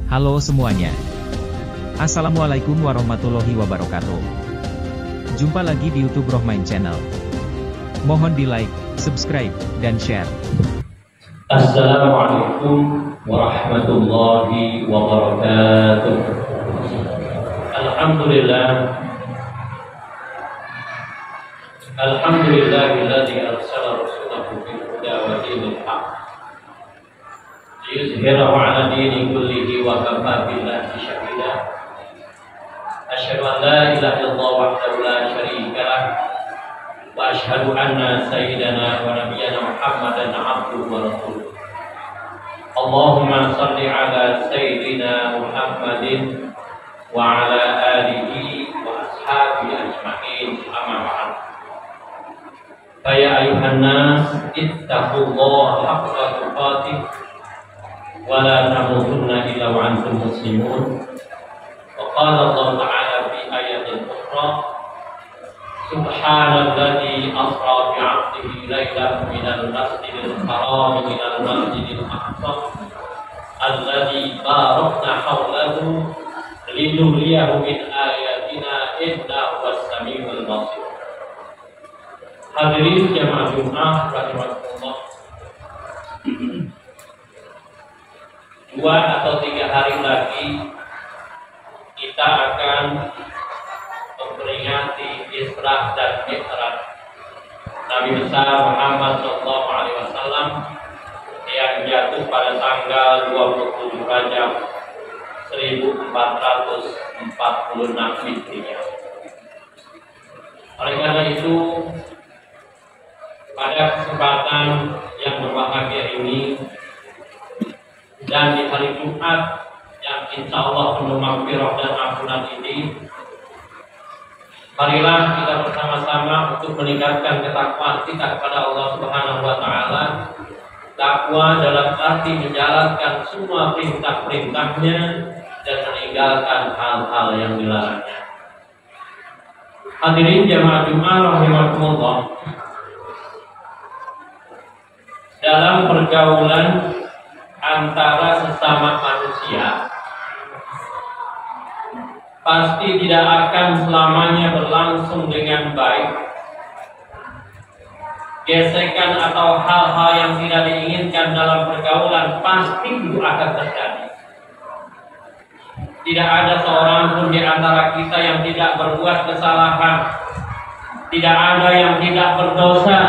Halo semuanya. Assalamualaikum warahmatullahi wabarakatuh. Jumpa lagi di YouTube Rohmain Channel. Mohon di like, subscribe, dan share. Assalamualaikum warahmatullahi wabarakatuh. Alhamdulillahilladzi arsala rasulahu bil huda wa dinil haqq liyuzhirahu 'ala dini kullihi wa kafa billahi shahida. Asyhadu an la ilaha illallah wahdahu la syarika lah wa asyhadu anna sayyidana wa nabiyyana Muhammadan 'abduhu wa rasuluh. Allahumma shalli 'ala sayyidina Muhammadin wa 'ala alihi wa ashabihi ajma'in. Amma ba'd. Ya ayuhan nas ittaqullaha haqqa tuqatih wa la tamutunna illa wa antum muslimun. Wa qala Allah ta'ala fi ayatin ukhra, subhanalladzi asra bi 'abdihi lailan minal masjidil haram ilal masjidil aqsa alladzi barakna hawlahu linuriyahu min ayatina innahu was-sami'ul basir. Hadirin jamaah Jumat rahimakumullah. 2 atau 3 hari lagi kita akan memperingati Isra dan Mi'raj Nabi besar Muhammad SAW yang jatuh pada tanggal 27 Rajab 1446 Hijriah. Oleh karena itu, pada kesempatan yang berbahagia ini dan di hari Jumat yang insya Allah penuh maghfirah dan ampunan ini, marilah kita bersama-sama untuk meningkatkan ketakwaan kita kepada Allah Subhanahu wa Ta'ala. Takwa dalam arti menjalankan semua perintah-perintahnya dan meninggalkan hal-hal yang dilarangnya. Hadirin jamaah Jumat rahimakumullah. Dalam pergaulan antara sesama manusia, pasti tidak akan selamanya berlangsung dengan baik. Gesekan atau hal-hal yang tidak diinginkan dalam pergaulan pasti itu akan terjadi. Tidak ada seorang pun di antara kita yang tidak berbuat kesalahan. Tidak ada yang tidak berdosa.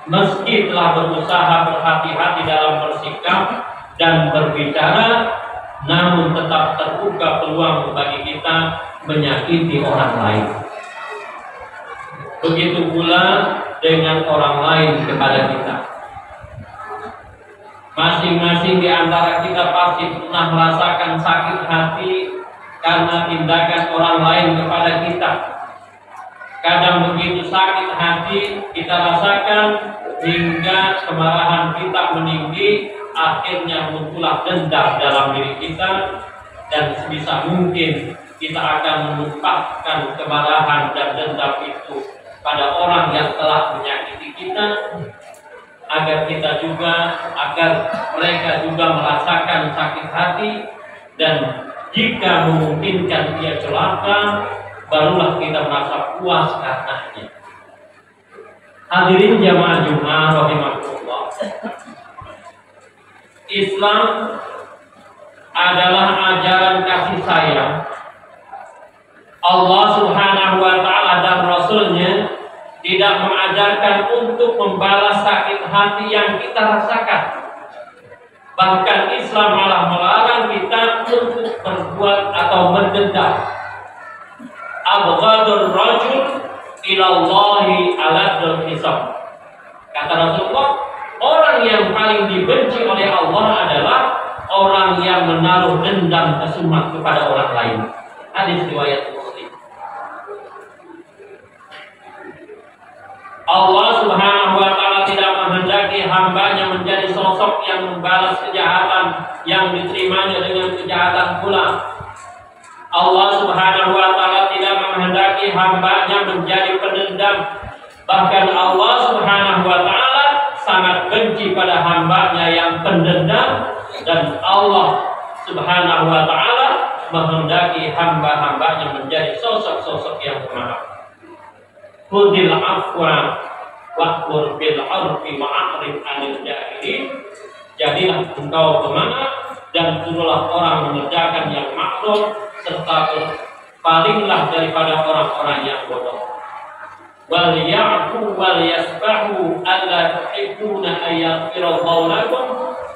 Meski telah berusaha berhati-hati dalam bersikap dan berbicara, namun tetap terbuka peluang bagi kita menyakiti orang lain. Begitu pula dengan orang lain kepada kita. Masing-masing di antara kita pasti pernah merasakan sakit hati karena tindakan orang lain kepada kita. Kadang begitu sakit hati kita rasakan hingga kemarahan kita meninggi, akhirnya muncullah dendam dalam diri kita, dan sebisa mungkin kita akan menumpahkan kemarahan dan dendam itu pada orang yang telah menyakiti kita, agar mereka juga merasakan sakit hati, dan jika memungkinkan dia celaka, barulah kita merasa puas karenanya. Hadirin jamaah Jumat rahimakumullah. Islam adalah ajaran kasih sayang. Allah Subhanahu wa Ta'ala dan Rasul-Nya tidak mengajarkan untuk membalas sakit hati yang kita rasakan. Bahkan Islam malah melarang kita untuk berbuat atau mendendam. Abghadur rajul ilallahi aladul hisab. Kata Rasulullah, orang yang paling dibenci oleh Allah adalah orang yang menaruh dendam kesumat kepada orang lain. Hadis riwayat Muslim. Allah Subhanahu wa Ta'ala tidak menghendaki hambanya menjadi sosok yang membalas kejahatan yang diterimanya dengan kejahatan pula. Allah Subhanahu wa Ta'ala tidak menghendaki hambanya menjadi pendendam. Bahkan Allah Subhanahu wa Ta'ala sangat benci pada hambanya yang pendendam, dan Allah Subhanahu wa ta'ala menghendaki hamba-hambanya menjadi sosok-sosok yang pemaaf. Khudil afwa wa'mur bil 'urfi wa'rid 'anil jahilin. Jadilah engkau pemaaf dan suruhlah orang mengerjakan yang makruf serta berpalinglah daripada orang-orang yang bodoh. Wal ya'fu wal yasfahu alla tuhibbuna ay yaghfirallahu lakum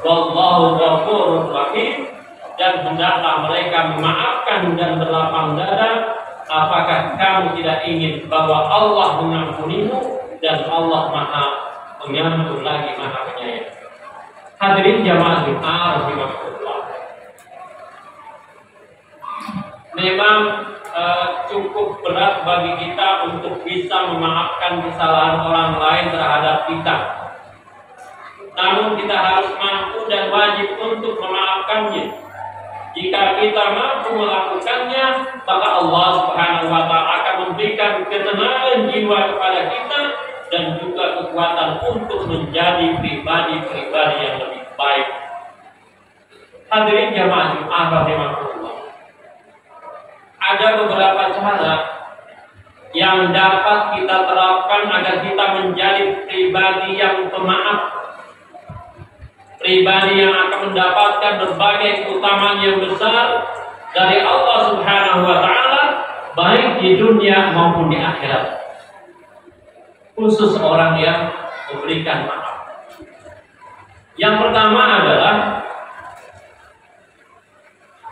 wallahu ghafurur rahim. Dan hendaklah mereka memaafkan dan berlapang dada. Apakah kamu tidak ingin bahwa Allah mengampunimu dan Allah Maha Pengampun lagi Maha Penyayang. Hadirin jamaah Jumat rahimahullah. Memang cukup berat bagi kita untuk bisa memaafkan kesalahan orang lain terhadap kita. Namun kita harus mampu dan wajib untuk memaafkannya. Jika kita mampu melakukannya, maka Allah Subhanahu wa ta'ala akan memberikan ketenangan jiwa kepada kita dan juga kekuatan untuk menjadi pribadi-pribadi yang lebih baik. Hadirin jamaah Jumat rahimahullah. Ada beberapa cara yang dapat kita terapkan agar kita menjadi pribadi yang pemaaf. Pribadi yang akan mendapatkan berbagai keutamaan yang besar dari Allah Subhanahu wa ta'ala, baik di dunia maupun di akhirat. Khusus orang yang memberikan maaf. Yang pertama adalah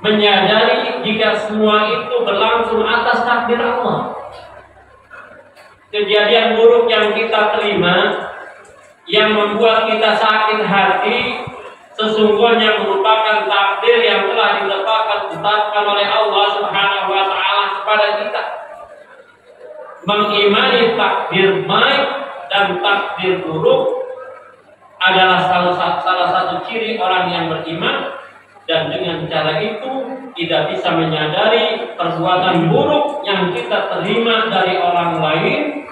menyadari jika semua itu berlangsung atas takdir Allah. Kejadian buruk yang kita terima yang membuat kita sakit hati sesungguhnya merupakan takdir yang telah ditetapkan oleh Allah Subhanahu wa ta'ala kepada kita. Mengimani takdir baik dan takdir buruk adalah salah satu ciri orang yang beriman, dan dengan cara itu tidak bisa menyadari perbuatan buruk yang kita terima dari orang lain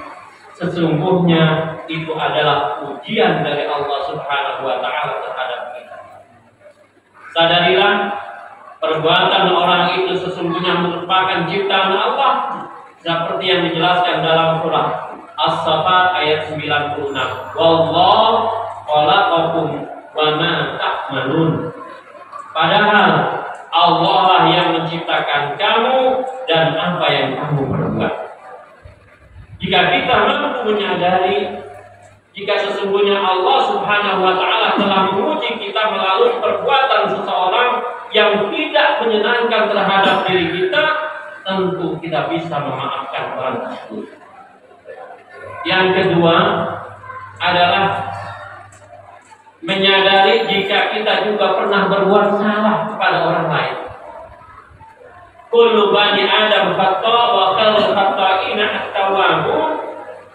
sesungguhnya itu adalah ujian dari Allah Subhanahu wa ta'ala terhadap kita. Sadarilah perbuatan orang itu sesungguhnya merupakan ciptaan Allah seperti yang dijelaskan dalam surah As-Saffat ayat 96. Wallahu khalaqakum wa ma ta'malun. Padahal Allah lah yang menciptakan kamu dan apa yang kamu perbuat. Jika kita mampu menyadari jika sesungguhnya Allah Subhanahu wa ta'ala telah menguji kita melalui perbuatan seseorang yang tidak menyenangkan terhadap diri kita, tentu kita bisa memaafkan orang tersebut. Yang kedua adalah menyadari jika kita juga pernah berbuat salah kepada orang lain. Kullu bani Adam khata' wa khairul khata'ina at-tawwabun.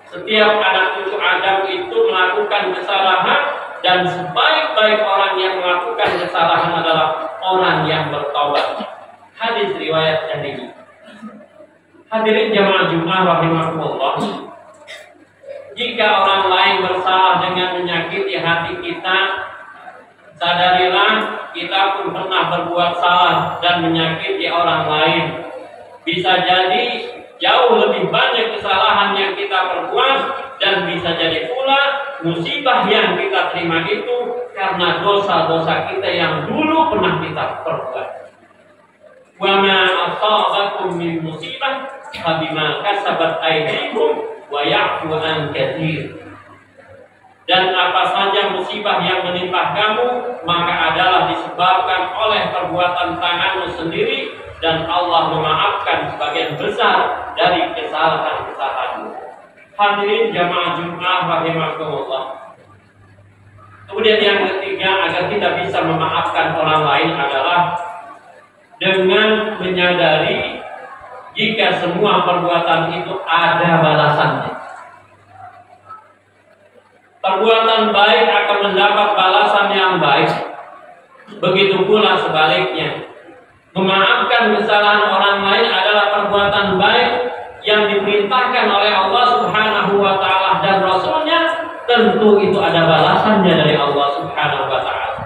Setiap anak cucu Adam itu melakukan kesalahan dan sebaik-baik orang yang melakukan kesalahan adalah orang yang bertaubat. Hadis riwayat Tirmidzi. Hadirin jamaah Jumat rahimahullah. Jika orang lain bersalah dengan menyakiti hati kita, sadarilah kita pun pernah berbuat salah dan menyakiti orang lain. Bisa jadi jauh lebih banyak kesalahan yang kita perbuat, dan bisa jadi pula musibah yang kita terima itu karena dosa-dosa kita yang dulu pernah kita perbuat. Wa ma asabakum min musibah fabima kasabat aydikum wa ya'fu an katsir. Dan apa saja musibah yang menimpa kamu maka adalah disebabkan oleh perbuatan tanganmu sendiri, dan Allah memaafkan sebagian besar dari kesalahan-kesalahanmu. Hadirin jamaah Jumat rahimahullah. Kemudian yang ketiga, agar kita bisa memaafkan orang lain adalah dengan menyadari jika semua perbuatan itu ada balasannya. Perbuatan baik akan mendapat balasan yang baik. Begitu pula sebaliknya. Memaafkan kesalahan orang lain adalah perbuatan baik yang diperintahkan oleh Allah Subhanahu wa ta'ala dan Rasulnya. Tentu itu ada balasannya dari Allah Subhanahu wa ta'ala.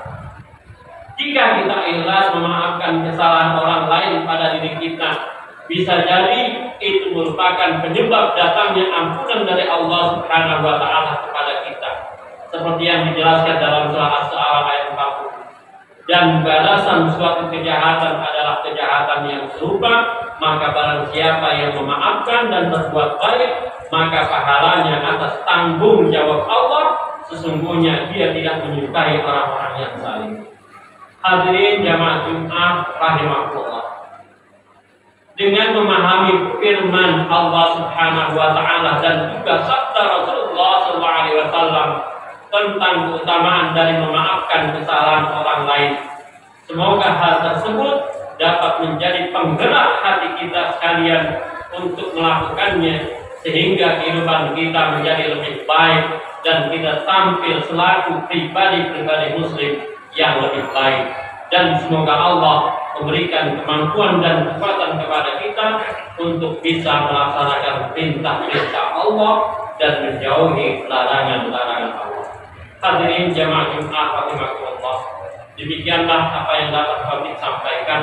Jika kita ikhlas memaafkan kesalahan orang lain pada diri kita, bisa jadi itu merupakan penyebab datangnya ampunan dari Allah Subhanahu wa taala kepada kita. Seperti yang dijelaskan dalam surah As-Sa'arah ayat 40. Dan balasan suatu kejahatan adalah kejahatan yang serupa, maka barang siapa yang memaafkan dan berbuat baik, maka pahalanya atas tanggung jawab Allah. Sesungguhnya dia tidak menyukai orang-orang yang zalim. Hadirin jamaah Jumat rahimahullah. Dengan memahami firman Allah Subhanahu wa taala dan juga sabda Rasulullah SAW tentang keutamaan dari memaafkan kesalahan orang lain, semoga hal tersebut dapat menjadi penggerak hati kita sekalian untuk melakukannya, sehingga kehidupan kita menjadi lebih baik dan kita tampil selaku pribadi-pribadi muslim yang lebih baik. Dan semoga Allah memberikan kemampuan dan kekuatan kepada kita untuk bisa melaksanakan perintah-perintah Allah dan menjauhi larangan-larangan Allah. Hadirin jamaah Jumat rahimakumullah, demikianlah apa yang dapat kami sampaikan.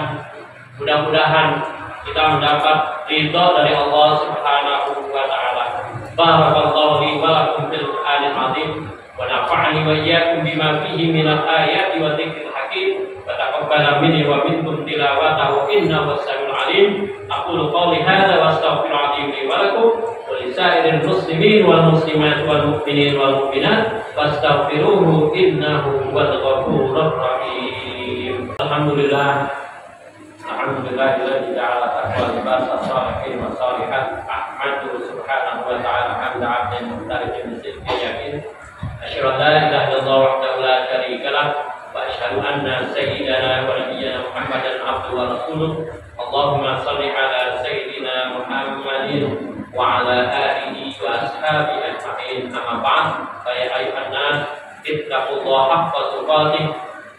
Mudah-mudahan kita mendapat ridha dari Allah Subhanahu wa taala. Barakallahu li wa lakum fil Qur'anil azim wa nafa'ani wa iyyakum bima fihi minal ayati wa dzikril hakim wa taqabbala minni wa minkum tilawatahu innahu was-sami'ul 'alim. Aqulu qawli hadza wa astaghfirullaha li wa lakum wa lisa'iril muslimin wal muslimat wal mu'minin wal mu'minat wastaghfiruhu innahu huwal ghafurur rahim. Alhamdulillah alladzi ja'ala taqwa libas as-salihin was salihat. Ahmadu subhanahu wa ta'ala hamda 'abdin muqtaridin bisidqi yakin. Asyhadu an la ilaha illallah wahdahu la syarika lah wa asyhadu anna sayyidana wa nabiyyana Muhammadan abduhu wa rasuluh. Allahumma shalli ala sayyidina Muhammadin wa ala alihi wa ashabihi ajma'in. Amma ba'd, fa ya ayyuhan nas ittaqullaha haqqa tuqatih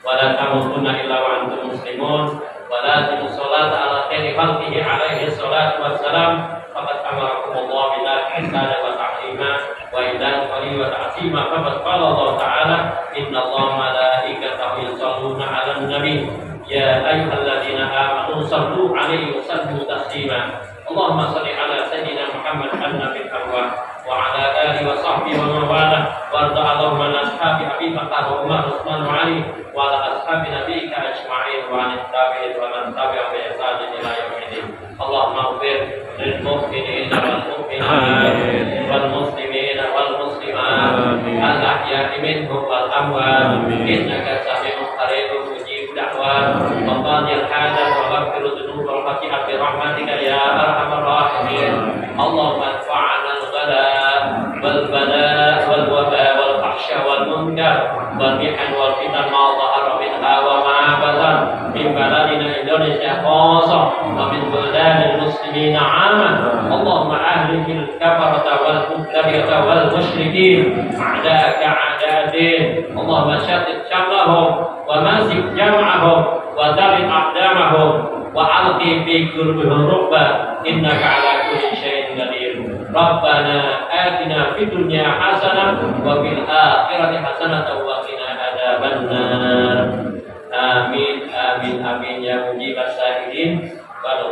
wa la tamutunna illa wa antum muslimun wa lazimu sholata ala khairi khalqihi alaihi salatu wassalam. Faqad amarakumullah bil ihsani wa ta'zima wa idza qali wa ta'zima. Faqad qala Allah ta'ala innallaha malaikatahu yusholluna 'alan nabi ya ayyuhalladzina amanu shallu 'alaihi wa sallimu taslima. Allahumma shalli ala sayyidina Muhammad an-nabiyil awwal wa ala alihi wa sahbihi wa man wala warda Allahumma an ashabi Habibaka wa Umar Utsman wa Ali wa ala ashabi nabiyyika ajma'in wa an tabi'in wa man tabi'ahum bi ihsan ila yaumil. Allahumma ighfir lil mu'minina wal mu'minat wal muslimina wal muslimat al ahya'i minhum wal amwat innaka sami'un qaribun mujibud da'wat wa qadil hajat wa ghafir dzunub wal khati'at bi rahmatika ya arhamar rahimin. Allahumma anfa'na al-ghala wal bala wal waba wal fahsya wal munkar wal mihan wal fitan ma dhahara minha wa ma batan min baladina Indonesia khususah wa min buladil muslimina 'amman. Allahumma ahlihil kafarata wal mubtadi'ata wal musyrikin a'da'aka a'da'adin. Allahumma shattit syamlahum wa mazik jam'ahum wa darid aqdamahum wa alqi fi qulubihim rubba innaka 'ala kulli syai'in qadir. Rabbana atina fid dunya hasanah wa fil akhirati hasanah wa qina adzabannar. Amin amin amin ya mujibas sa'ilin. Qala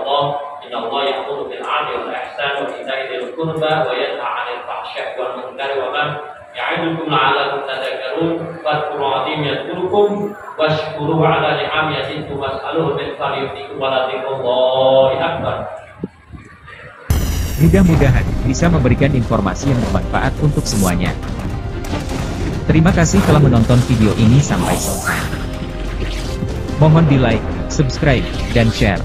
inna Allah ya'muru bil 'adli wal ihsani wa ita'i dzil qurba wa yanha 'anil fahsya'i wal munkari wa baghi ya'idukum la'allakum tadhakkarun. Fadhkuru 'azim yadhkurukum washkuru 'ala ni'ami yazidkum was'aluhu min fadlihi wa la dzikrullahi akbar. Mudah-mudahan bisa memberikan informasi yang bermanfaat untuk semuanya. Terima kasih telah menonton video ini sampai selesai. Mohon di like, subscribe, dan share.